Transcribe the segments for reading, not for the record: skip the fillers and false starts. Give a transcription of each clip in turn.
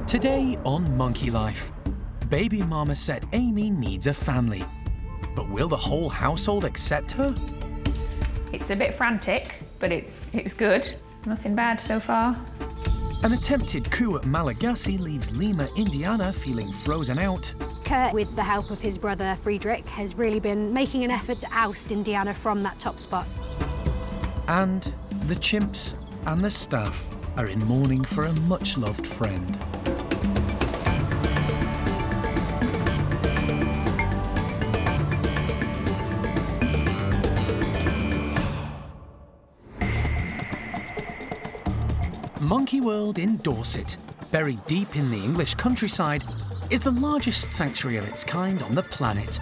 Today on Monkey Life, baby marmoset Amy needs a family. But will the whole household accept her? It's a bit frantic, but it's good. Nothing bad so far. An attempted coup at Malagasy leaves Lemur, Indiana feeling frozen out. Kurt, with the help of his brother Friedrich, has really been making an effort to oust Indiana from that top spot. And the chimps and the staff are in mourning for a much-loved friend. Monkey World in Dorset, buried deep in the English countryside, is the largest sanctuary of its kind on the planet.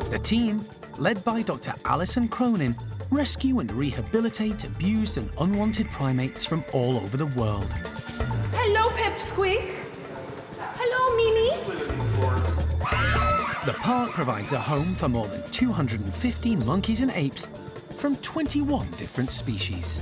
The team, led by Dr. Alison Cronin, rescue and rehabilitate abused and unwanted primates from all over the world. Hello, Pipsqueak. Hello, Mimi. The park provides a home for more than 250 monkeys and apes from 21 different species.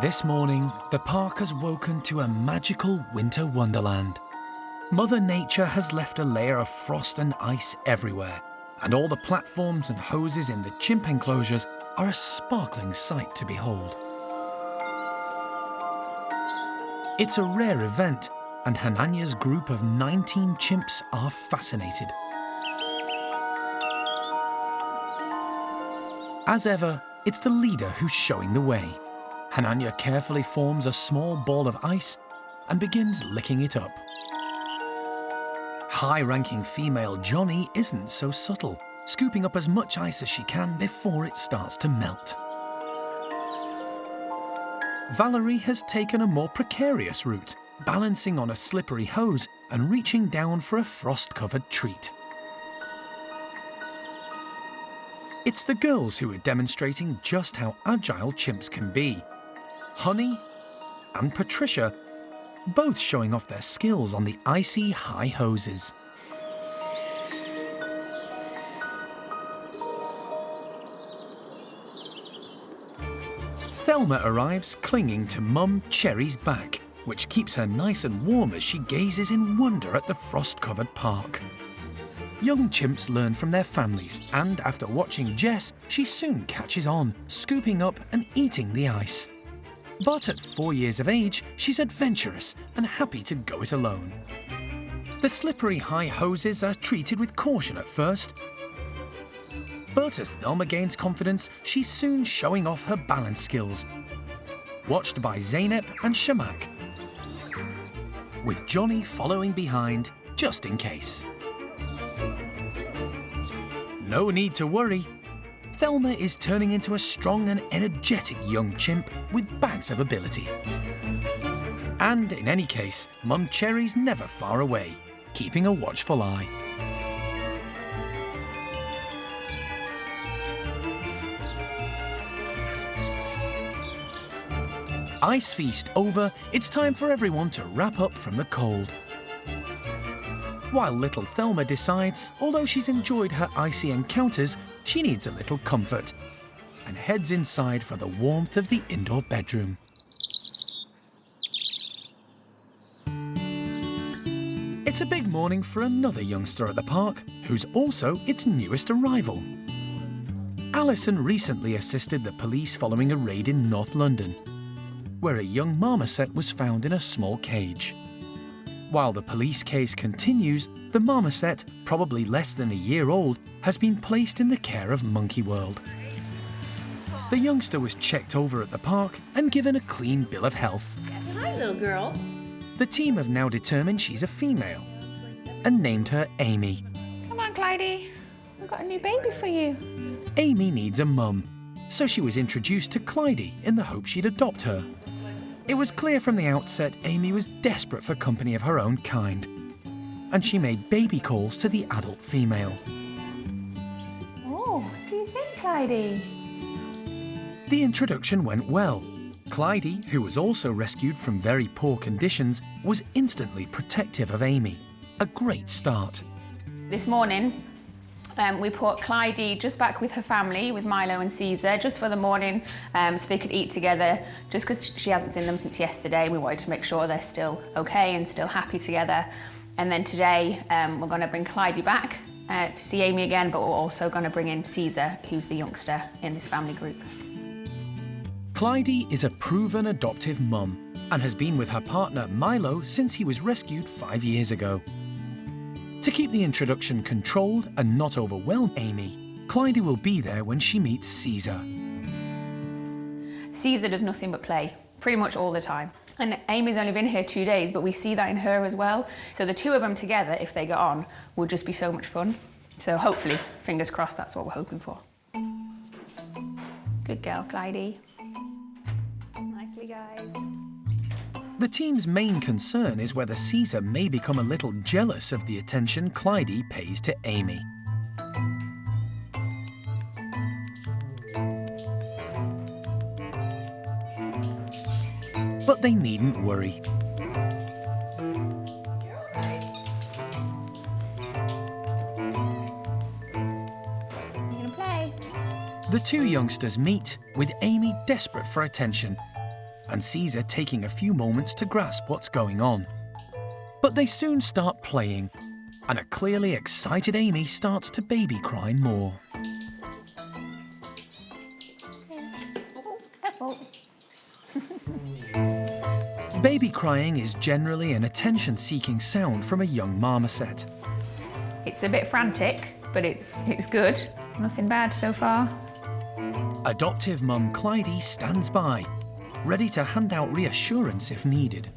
This morning, the park has woken to a magical winter wonderland. Mother Nature has left a layer of frost and ice everywhere, and all the platforms and hoses in the chimp enclosures are a sparkling sight to behold. It's a rare event, and Hananya's group of 19 chimps are fascinated. As ever, it's the leader who's showing the way. Hananya carefully forms a small ball of ice and begins licking it up. High-ranking female Johnny isn't so subtle, scooping up as much ice as she can before it starts to melt. Valerie has taken a more precarious route, balancing on a slippery hose and reaching down for a frost-covered treat. It's the girls who are demonstrating just how agile chimps can be. Honey and Patricia, both showing off their skills on the icy high hoses. Thelma arrives clinging to Mum Cherry's back, which keeps her nice and warm as she gazes in wonder at the frost-covered park. Young chimps learn from their families, and after watching Jess, she soon catches on, scooping up and eating the ice. But at 4 years of age, she's adventurous and happy to go it alone. The slippery high hoses are treated with caution at first, but as Thelma gains confidence, she's soon showing off her balance skills, watched by Zeynep and Shamak, with Johnny following behind just in case. No need to worry. Thelma is turning into a strong and energetic young chimp with bags of ability. And in any case, Mum Cherry's never far away, keeping a watchful eye. Ice feast over, it's time for everyone to wrap up from the cold. While little Thelma decides, although she's enjoyed her icy encounters, she needs a little comfort, and heads inside for the warmth of the indoor bedroom. It's a big morning for another youngster at the park, who's also its newest arrival. Alison recently assisted the police following a raid in North London, where a young marmoset was found in a small cage. While the police case continues, the marmoset, probably less than a year old, has been placed in the care of Monkey World. The youngster was checked over at the park and given a clean bill of health. Hi, little girl. The team have now determined she's a female and named her Amy. Come on, Clydie. I've got a new baby for you. Amy needs a mum, so she was introduced to Clydie in the hope she'd adopt her. It was clear from the outset Amy was desperate for company of her own kind, and she made baby calls to the adult female. Oh, what do you think, Clydie? The introduction went well, Clyde, who was also rescued from very poor conditions, was instantly protective of Amy. A great start. This morning, we put Clyde just back with her family, with Milo and Caesar, just for the morning, so they could eat together. Just because she hasn't seen them since yesterday, we wanted to make sure they're still okay and still happy together. And then today, we're going to bring Clyde back to see Amy again, but we're also going to bring in Caesar, who's the youngster in this family group. Clyde is a proven adoptive mum and has been with her partner Milo since he was rescued 5 years ago. To keep the introduction controlled and not overwhelm Amy, Clyde will be there when she meets Caesar. Caesar does nothing but play, pretty much all the time. And Amy's only been here 2 days, but we see that in her as well. So the two of them together, if they get on, will just be so much fun. So hopefully, fingers crossed, that's what we're hoping for. Good girl, Clyde. Nicely, guys. The team's main concern is whether Caesar may become a little jealous of the attention Clyde pays to Amy. But they needn't worry. The two youngsters meet, with Amy desperate for attention, and Caesar taking a few moments to grasp what's going on. But they soon start playing, and a clearly excited Amy starts to baby cry more. Baby crying is generally an attention-seeking sound from a young marmoset. It's a bit frantic, but it's good. Nothing bad so far. Adoptive mum Clyde stands by, ready to hand out reassurance if needed.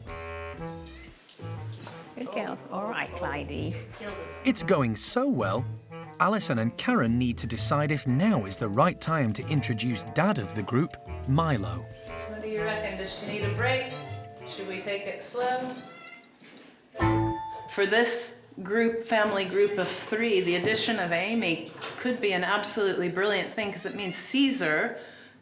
Good girl. All right, Clyde. It's going so well, Alison and Karen need to decide if now is the right time to introduce dad of the group, Milo. What do you reckon? Does she need a break? Should we take it slow? For this family group of 3, the addition of Amy could be an absolutely brilliant thing because it means Caesar,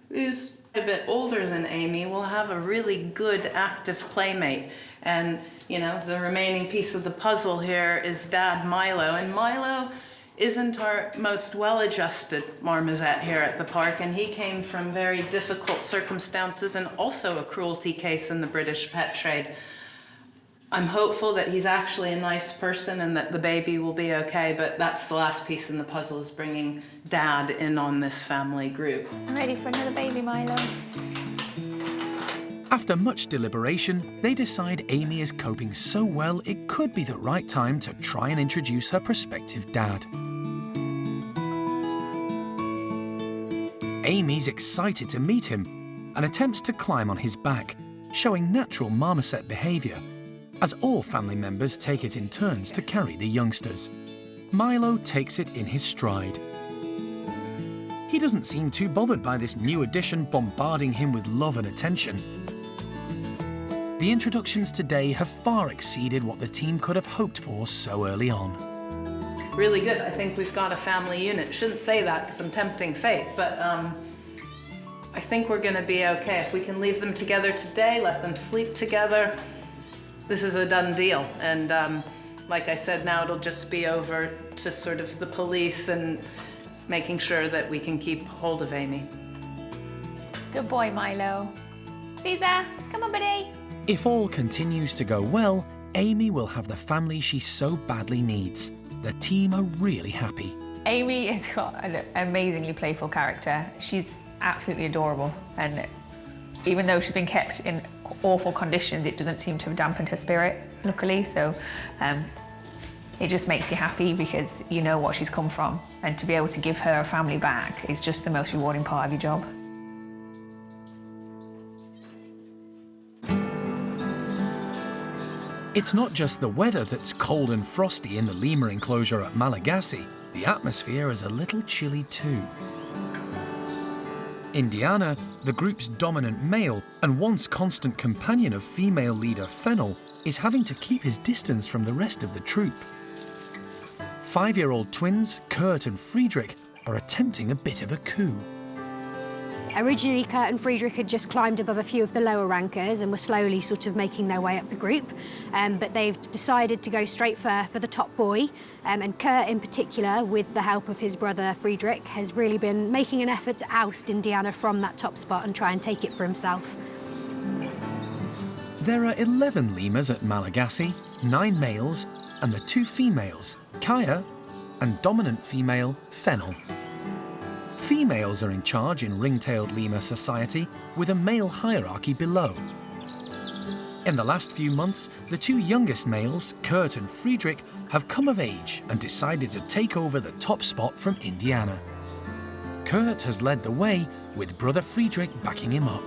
who's a bit older than Amy, will have a really good active playmate. And, you know, the remaining piece of the puzzle here is Dad Milo. And Milo isn't our most well-adjusted marmoset here at the park, and he came from very difficult circumstances and also a cruelty case in the British pet trade. I'm hopeful that he's actually a nice person and that the baby will be okay, but that's the last piece in the puzzle, is bringing Dad in on this family group. I'm ready for another baby, Milo. After much deliberation, they decide Amy is coping so well it could be the right time to try and introduce her prospective dad. Amy's excited to meet him and attempts to climb on his back, showing natural marmoset behaviour, as all family members take it in turns to carry the youngsters. Milo takes it in his stride. He doesn't seem too bothered by this new addition bombarding him with love and attention. The introductions today have far exceeded what the team could have hoped for so early on. Really good. I think we've got a family unit. Shouldn't say that because I'm tempting fate, but I think we're going to be okay. If we can leave them together today, let them sleep together, this is a done deal. And like I said, now it'll just be over to sort of the police and making sure that we can keep hold of Amy. Good boy, Milo. Caesar, come on, buddy. If all continues to go well, Amy will have the family she so badly needs. The team are really happy. Amy has got an amazingly playful character. She's absolutely adorable, and even though she's been kept in awful conditions, it doesn't seem to have dampened her spirit, luckily. So it just makes you happy because you know what she's come from, and to be able to give her family back is just the most rewarding part of your job. It's not just the weather that's cold and frosty in the lemur enclosure at Malagasy. The atmosphere is a little chilly too. Indiana, the group's dominant male and once constant companion of female leader Fennel, is having to keep his distance from the rest of the troop. 5-year-old twins, Kurt and Friedrich, are attempting a bit of a coup. Originally, Kurt and Friedrich had just climbed above a few of the lower rankers and were slowly sort of making their way up the group. But they've decided to go straight for the top boy. And Kurt, in particular, with the help of his brother Friedrich, has really been making an effort to oust Indiana from that top spot and try and take it for himself. There are 11 lemurs at Malagasy, 9 males, and the 2 females, Kaya and dominant female, Fennel. Females are in charge in ring-tailed lemur society, with a male hierarchy below. In the last few months, the 2 youngest males, Kurt and Friedrich, have come of age and decided to take over the top spot from Indiana. Kurt has led the way, with brother Friedrich backing him up.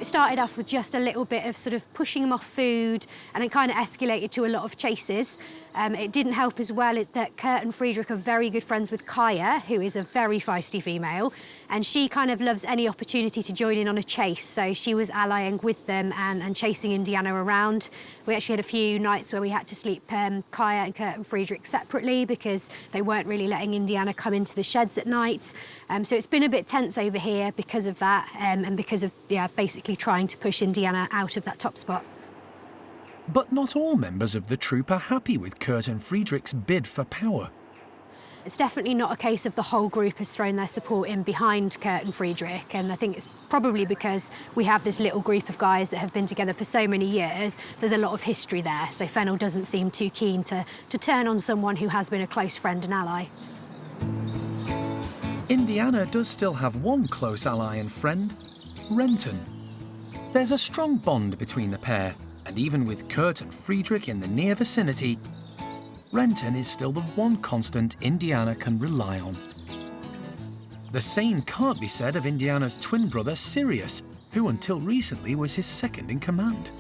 It started off with just a little bit of sort of pushing him off food, and it kind of escalated to a lot of chases. It didn't help as well that Kurt and Friedrich are very good friends with Kaya, who is a very feisty female, and she kind of loves any opportunity to join in on a chase, so she was allying with them and chasing Indiana around. We actually had a few nights where we had to sleep Kaya and Kurt and Friedrich separately because they weren't really letting Indiana come into the sheds at night. So it's been a bit tense over here because of that, and because of, basically trying to push Indiana out of that top spot. But not all members of the troop are happy with Kurt and Friedrich's bid for power. It's definitely not a case of the whole group has thrown their support in behind Kurt and Friedrich, and I think it's probably because we have this little group of guys that have been together for so many years. There's a lot of history there, so Fennel doesn't seem too keen to turn on someone who has been a close friend and ally. Indiana does still have one close ally and friend, Renton. There's a strong bond between the pair, and even with Kurt and Friedrich in the near vicinity, Renton is still the one constant Indiana can rely on. The same can't be said of Indiana's twin brother Sirius, who until recently was his second in command.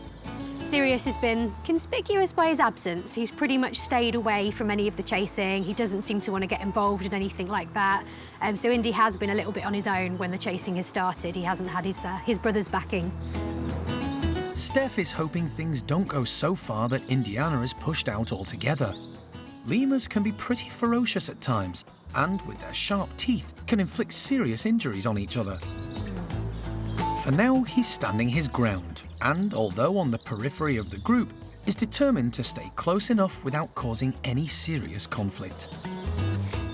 Sirius has been conspicuous by his absence. He's pretty much stayed away from any of the chasing. He doesn't seem to want to get involved in anything like that. So Indy has been a little bit on his own when the chasing has started. He hasn't had his brother's backing. Steph is hoping things don't go so far that Indiana is pushed out altogether. Lemurs can be pretty ferocious at times, and with their sharp teeth can inflict serious injuries on each other. For now, he's standing his ground, and although on the periphery of the group, is determined to stay close enough without causing any serious conflict.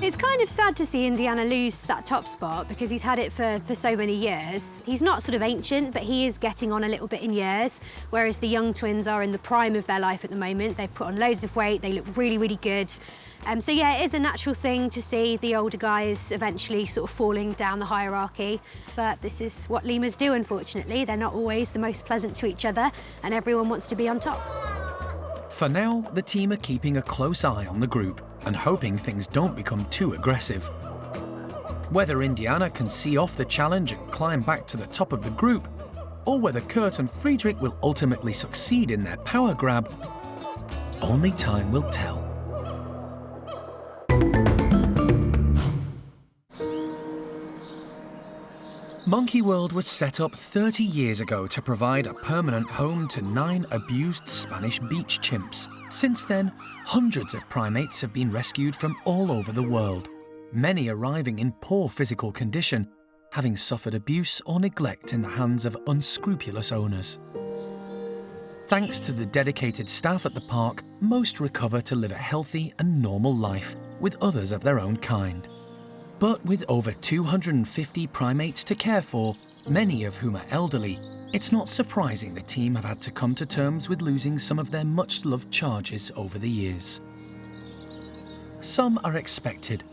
It's kind of sad to see Indiana lose that top spot because he's had it for so many years. He's not sort of ancient, but he is getting on a little bit in years, whereas the young twins are in the prime of their life at the moment. They've put on loads of weight, they look really, really good. So yeah, it is a natural thing to see the older guys eventually sort of falling down the hierarchy, but this is what lemurs do, unfortunately. They're not always the most pleasant to each other, and everyone wants to be on top. For now, the team are keeping a close eye on the group and hoping things don't become too aggressive. Whether Indiana can see off the challenge and climb back to the top of the group, or whether Kurt and Friedrich will ultimately succeed in their power grab, only time will tell. Monkey World was set up 30 years ago to provide a permanent home to 9 abused Spanish beach chimps. Since then, hundreds of primates have been rescued from all over the world, many arriving in poor physical condition, having suffered abuse or neglect in the hands of unscrupulous owners. Thanks to the dedicated staff at the park, most recover to live a healthy and normal life with others of their own kind. But with over 250 primates to care for, many of whom are elderly, it's not surprising the team have had to come to terms with losing some of their much-loved charges over the years. Some are expected,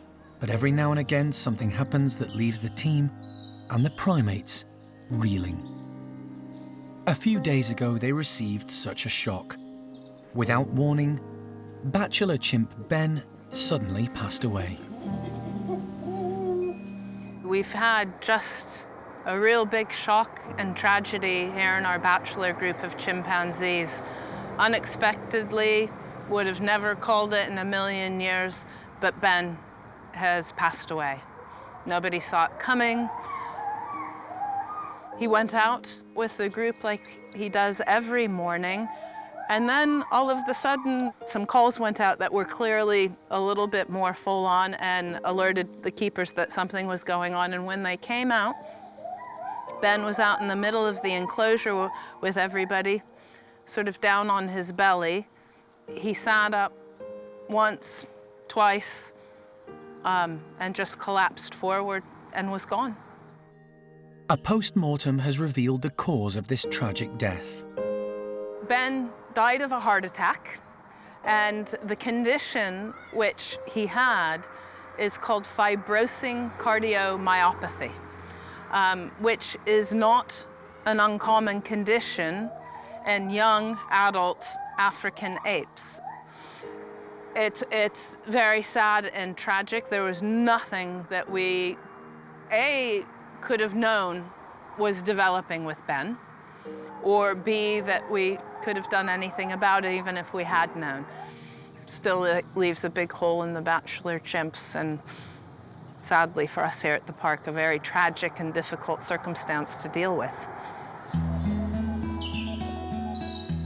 but every now and again something happens that leaves the team and the primates reeling. A few days ago they received such a shock. Without warning, bachelor chimp Ben suddenly passed away. We've had just a real big shock and tragedy here in our bachelor group of chimpanzees. Unexpectedly, would have never called it in a million years, but Ben has passed away. Nobody saw it coming. He went out with the group like he does every morning, And then all of a sudden, some calls went out that were clearly a little bit more full on and alerted the keepers that something was going on. And when they came out, Ben was out in the middle of the enclosure with everybody, sort of down on his belly. He sat up once, twice, and just collapsed forward and was gone. A post-mortem has revealed the cause of this tragic death. Ben died of a heart attack, and the condition which he had is called fibrosing cardiomyopathy, which is not an uncommon condition in young adult African apes. It's very sad and tragic. There was nothing that we, could have known was developing with Ben, or B, that we could have done anything about it even if we had known. Still, it leaves a big hole in the bachelor chimps, and sadly for us here at the park, a very tragic and difficult circumstance to deal with.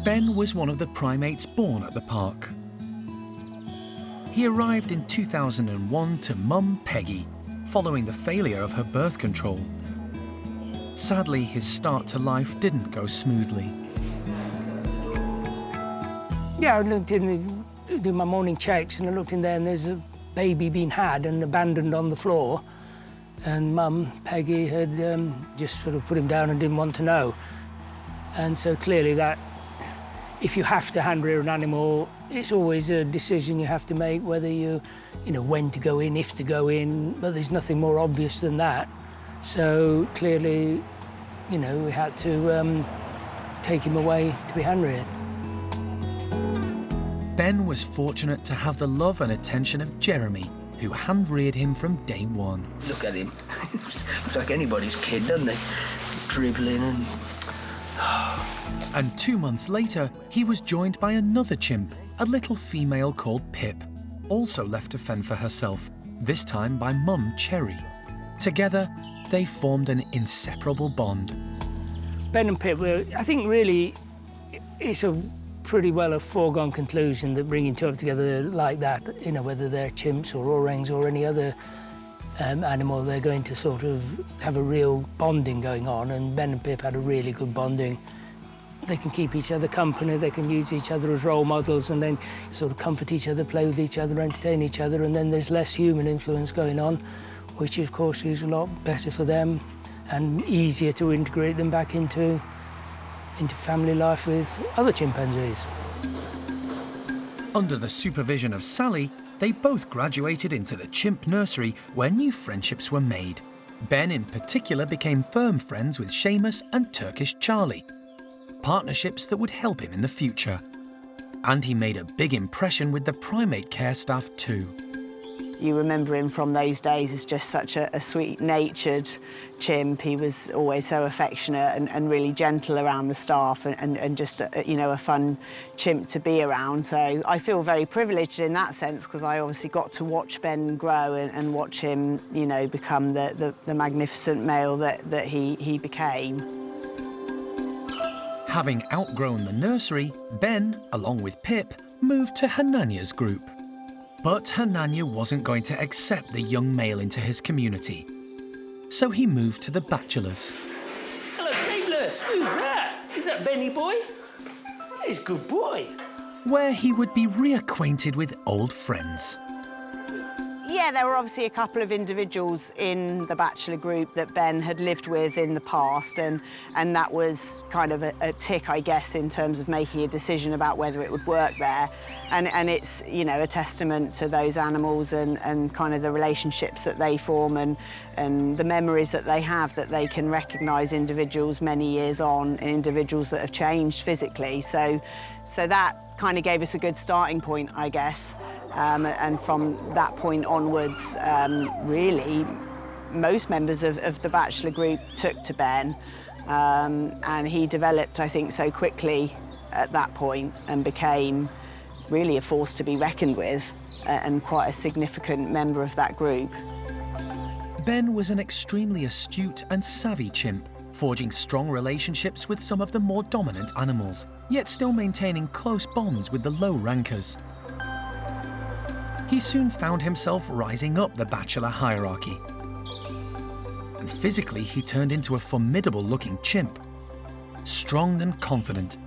Ben was one of the primates born at the park. He arrived in 2001 to Mum Peggy, following the failure of her birth control. Sadly, his start to life didn't go smoothly. Yeah, I looked in, do my morning checks, and I looked in there, and there's a baby being had and abandoned on the floor. And Mum, Peggy, had just sort of put him down and didn't want to know. And so clearly that, if you have to hand rear an animal, it's always a decision you have to make, whether you know, when to go in, if to go in, but there's nothing more obvious than that. So clearly, you know, we had to take him away to be hand reared. Ben was fortunate to have the love and attention of Jeremy, who hand reared him from day one. Look at him. Looks like anybody's kid, doesn't he? Dribbling and... And 2 months later, he was joined by another chimp, a little female called Pip, also left to fend for herself, this time by Mum Cherry. Together, they formed an inseparable bond. Ben and Pip were, I think really, it's a pretty well a foregone conclusion that bringing two up together like that, you know, whether they're chimps or orangs or any other animal, they're going to sort of have a real bonding going on, and Ben and Pip had a really good bonding. They can keep each other company, they can use each other as role models, and then sort of comfort each other, play with each other, entertain each other, and then there's less human influence going on, which of course is a lot better for them and easier to integrate them back into family life with other chimpanzees. Under the supervision of Sally, they both graduated into the chimp nursery where new friendships were made. Ben in particular became firm friends with Seamus and Turkish Charlie, partnerships that would help him in the future. And he made a big impression with the primate care staff too. You remember him from those days as just such a sweet-natured chimp. He was always so affectionate and really gentle around the staff, and just, you know, a fun chimp to be around. So I feel very privileged in that sense, because I obviously got to watch Ben grow and watch him, you know, become the magnificent male that he became. Having outgrown the nursery, Ben, along with Pip, moved to Hananya's group. But Hananya wasn't going to accept the young male into his community. So he moved to the bachelors. Hello, Shameless. Who's that? Is that Benny boy? He's a good boy. Where he would be reacquainted with old friends. Yeah, there were obviously a couple of individuals in the bachelor group that Ben had lived with in the past, and that was kind of a tick, I guess, in terms of making a decision about whether it would work there. And it's, you know, a testament to those animals and kind of the relationships that they form and the memories that they have, that they can recognise individuals many years on, and individuals that have changed physically. So that kind of gave us a good starting point, I guess. And from that point onwards, really, most members of the bachelor group took to Ben, and he developed, I think, so quickly at that point and became really a force to be reckoned with, and quite a significant member of that group. Ben was an extremely astute and savvy chimp forging strong relationships with some of the more dominant animals, yet still maintaining close bonds with the low rankers. He soon found himself rising up the bachelor hierarchy. And physically, he turned into a formidable-looking chimp. Strong and confident.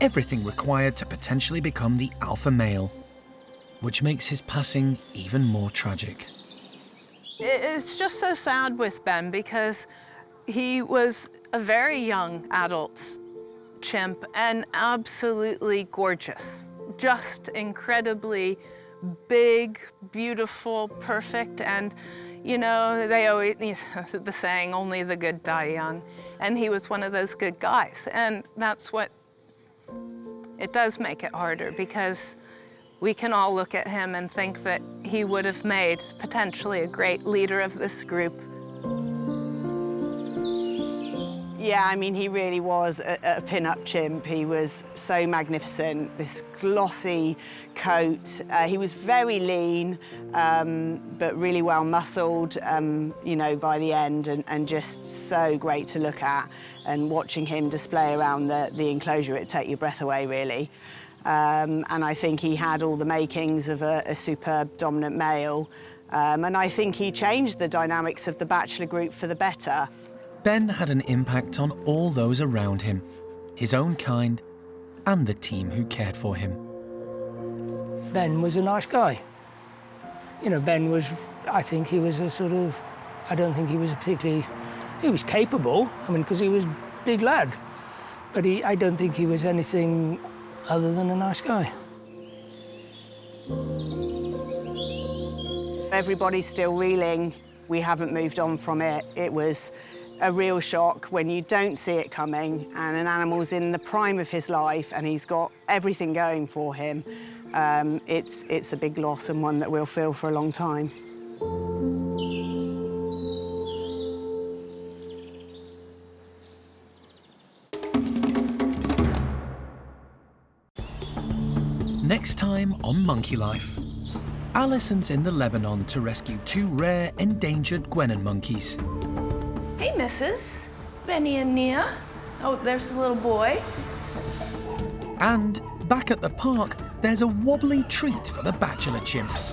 Everything required to potentially become the alpha male, which makes his passing even more tragic. It's just so sad with Ben because he was a very young adult chimp and absolutely gorgeous. Just incredibly big, beautiful, perfect, and you know, they always, the saying, only the good die young. And he was one of those good guys. And that's what, it does make it harder because we can all look at him and think that he would have made potentially a great leader of this group. Yeah, I mean, he really was a pin-up chimp. He was so magnificent, this glossy coat. He was very lean, but really well muscled, you know, by the end, and just so great to look at. And watching him display around the enclosure, it'd take your breath away, really. And I think he had all the makings of a superb dominant male. And I think he changed the dynamics of the bachelor group for the better. Ben had an impact on all those around him, his own kind, and the team who cared for him. Ben was a nice guy. You know, Ben was, I think he was a sort of, I don't think he was a particularly, he was capable, I mean, because he was a big lad, but I don't think he was anything other than a nice guy. Everybody's still reeling. We haven't moved on from it. It was a real shock when you don't see it coming and an animal's in the prime of his life and he's got everything going for him. It's a big loss and one that we'll feel for a long time. Next time on Monkey Life, Alison's in the Lebanon to rescue two rare, endangered Gwenan monkeys. Hey, Mrs. Benny and Nia. Oh, there's the little boy. And back at the park, there's a wobbly treat for the bachelor chimps.